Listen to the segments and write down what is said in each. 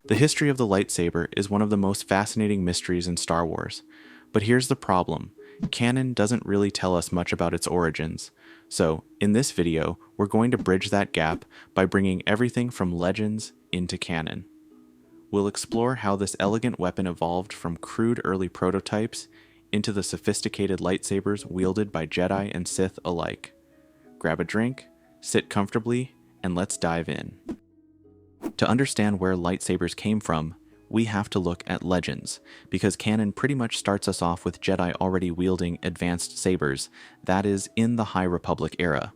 The history of the lightsaber is one of the most fascinating mysteries in Star Wars. But here's the problem. Canon doesn't really tell us much about its origins. So, in this video, we're going to bridge that gap by bringing everything from legends into canon. We'll explore how this elegant weapon evolved from crude early prototypes into the sophisticated lightsabers wielded by Jedi and Sith alike. Grab a drink, sit comfortably, and let's dive in. To understand where lightsabers came from, we have to look at legends, because canon pretty much starts us off with Jedi already wielding advanced sabers, that is, in the High Republic era.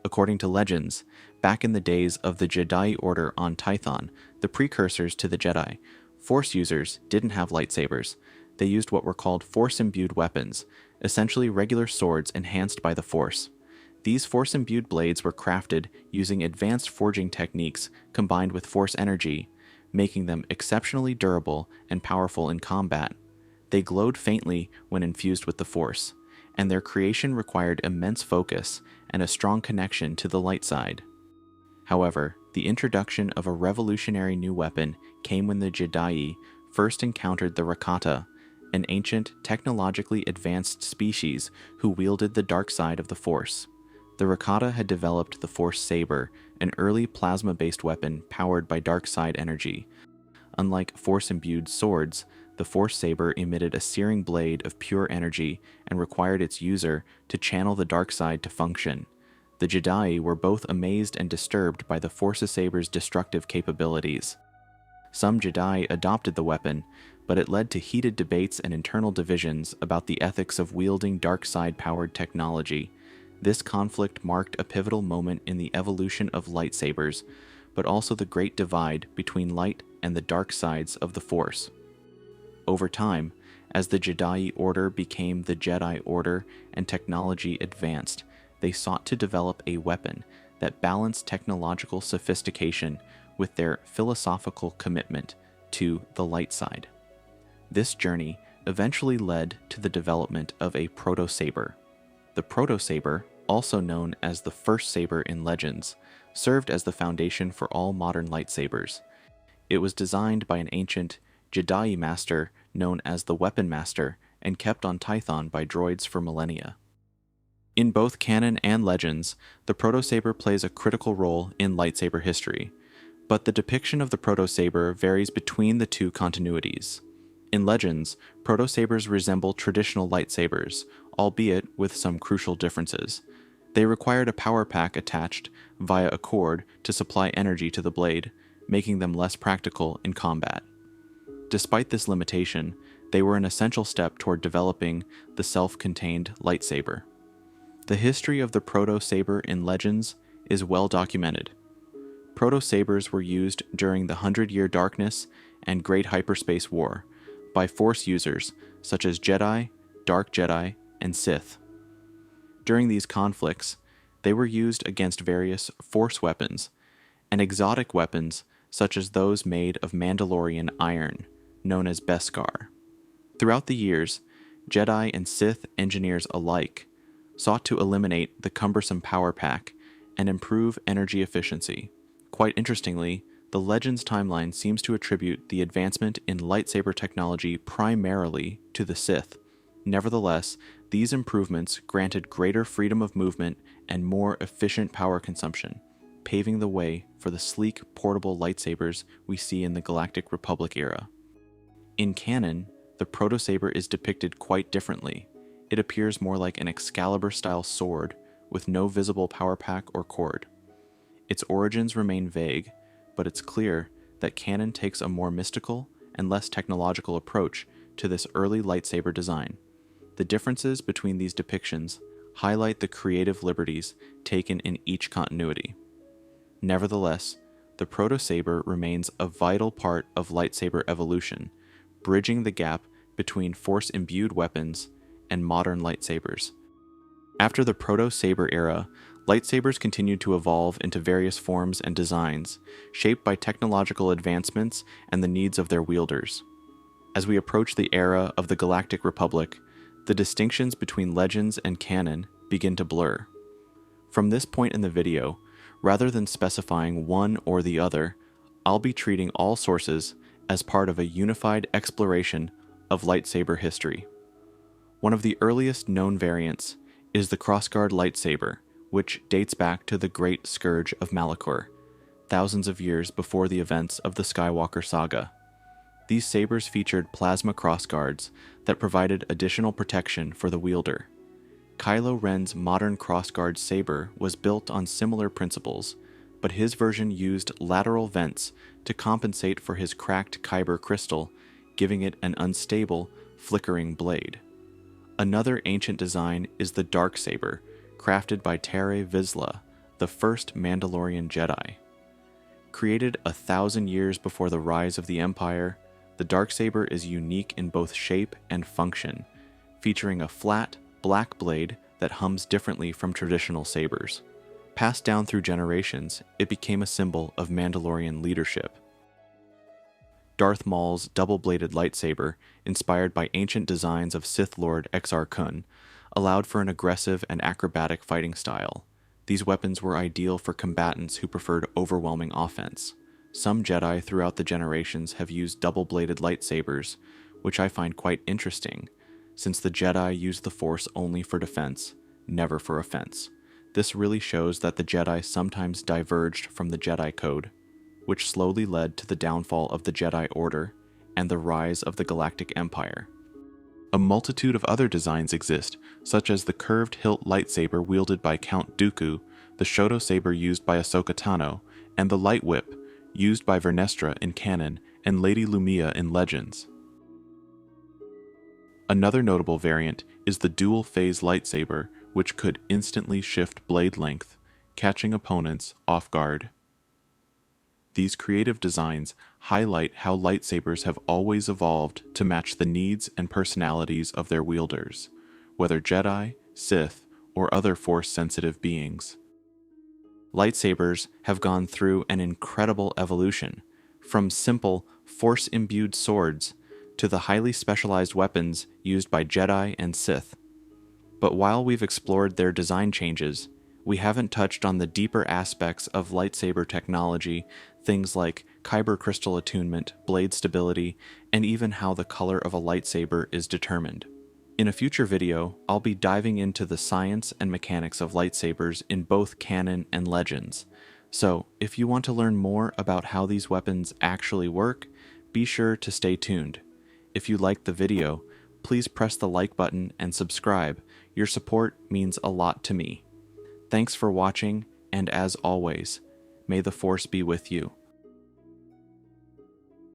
According to legends, back in the days of the Jedi Order on Tython, the precursors to the Jedi, Force users didn't have lightsabers. They used what were called Force-imbued weapons, essentially regular swords enhanced by the Force. These Force-imbued blades were crafted using advanced forging techniques combined with Force energy, making them exceptionally durable and powerful in combat. They glowed faintly when infused with the Force, and their creation required immense focus and a strong connection to the light side. However, the introduction of a revolutionary new weapon came when the Jedi first encountered the Rakata, an ancient, technologically advanced species who wielded the dark side of the Force. The Rakata had developed the Force-saber, an early plasma-based weapon powered by dark side energy. Unlike Force-imbued swords, the Force-saber emitted a searing blade of pure energy and required its user to channel the dark side to function. The Jedi were both amazed and disturbed by the Force-saber's destructive capabilities. Some Jedi adopted the weapon, but it led to heated debates and internal divisions about the ethics of wielding dark side-powered technology. This conflict marked a pivotal moment in the evolution of lightsabers, but also the great divide between light and the dark sides of the Force. Over time, as the Jedi Order became the Jedi Order and technology advanced, they sought to develop a weapon that balanced technological sophistication with their philosophical commitment to the light side. This journey eventually led to the development of a Proto-saber. The Proto-saber, also known as the first saber in legends, served as the foundation for all modern lightsabers. It was designed by an ancient Jedi master known as the Weapon Master and kept on Tython by droids for millennia. In both canon and legends, the Proto-saber plays a critical role in lightsaber history, but the depiction of the Proto-saber varies between the two continuities. In legends, Proto-sabers resemble traditional lightsabers, albeit with some crucial differences. They required a power pack attached via a cord to supply energy to the blade, making them less practical in combat. Despite this limitation, they were an essential step toward developing the self-contained lightsaber. The history of the Proto-saber in legends is well documented. Proto-sabers were used during the 100-Year Darkness and Great Hyperspace War by Force users such as Jedi, Dark Jedi, and Sith. During these conflicts, they were used against various Force weapons and exotic weapons such as those made of Mandalorian iron, known as Beskar. Throughout the years, Jedi and Sith engineers alike sought to eliminate the cumbersome power pack and improve energy efficiency. Quite interestingly, the Legends timeline seems to attribute the advancement in lightsaber technology primarily to the Sith. Nevertheless, these improvements granted greater freedom of movement and more efficient power consumption, paving the way for the sleek, portable lightsabers we see in the Galactic Republic era. In canon, the Proto-saber is depicted quite differently. It appears more like an Excalibur-style sword with no visible power pack or cord. Its origins remain vague, but it's clear that canon takes a more mystical and less technological approach to this early lightsaber design. The differences between these depictions highlight the creative liberties taken in each continuity. Nevertheless, the Proto-saber remains a vital part of lightsaber evolution, bridging the gap between Force-imbued weapons and modern lightsabers. After the Proto-saber era, lightsabers continued to evolve into various forms and designs, shaped by technological advancements and the needs of their wielders. As we approach the era of the Galactic Republic, the distinctions between legends and canon begin to blur. From this point in the video, rather than specifying one or the other, I'll be treating all sources as part of a unified exploration of lightsaber history. One of the earliest known variants is the crossguard lightsaber, which dates back to the Great Scourge of Malachor, thousands of years before the events of the Skywalker saga. These sabers featured plasma crossguards that provided additional protection for the wielder. Kylo Ren's modern crossguard saber was built on similar principles, but his version used lateral vents to compensate for his cracked kyber crystal, giving it an unstable, flickering blade. Another ancient design is the Darksaber, crafted by Tere Vizsla, the first Mandalorian Jedi. Created 1,000 years before the rise of the Empire, the Darksaber is unique in both shape and function, featuring a flat, black blade that hums differently from traditional sabers. Passed down through generations, it became a symbol of Mandalorian leadership. Darth Maul's double-bladed lightsaber, inspired by ancient designs of Sith Lord Exar Kun, allowed for an aggressive and acrobatic fighting style. These weapons were ideal for combatants who preferred overwhelming offense. Some Jedi throughout the generations have used double-bladed lightsabers, which I find quite interesting, since the Jedi used the Force only for defense, never for offense. This really shows that the Jedi sometimes diverged from the Jedi Code, which slowly led to the downfall of the Jedi Order and the rise of the Galactic Empire. A multitude of other designs exist, such as the curved hilt lightsaber wielded by Count Dooku, the Shoto saber used by Ahsoka Tano, and the light whip, used by Vernestra in Canon and Lady Lumia in Legends. Another notable variant is the dual-phase lightsaber, which could instantly shift blade length, catching opponents off guard. These creative designs highlight how lightsabers have always evolved to match the needs and personalities of their wielders, whether Jedi, Sith, or other Force-sensitive beings. Lightsabers have gone through an incredible evolution, from simple Force-imbued swords to the highly specialized weapons used by Jedi and Sith. But while we've explored their design changes, we haven't touched on the deeper aspects of lightsaber technology, things like kyber crystal attunement, blade stability, and even how the color of a lightsaber is determined. In a future video, I'll be diving into the science and mechanics of lightsabers in both canon and legends. So, if you want to learn more about how these weapons actually work, be sure to stay tuned. If you liked the video, please press the like button and subscribe. Your support means a lot to me. Thanks for watching, and as always, may the Force be with you.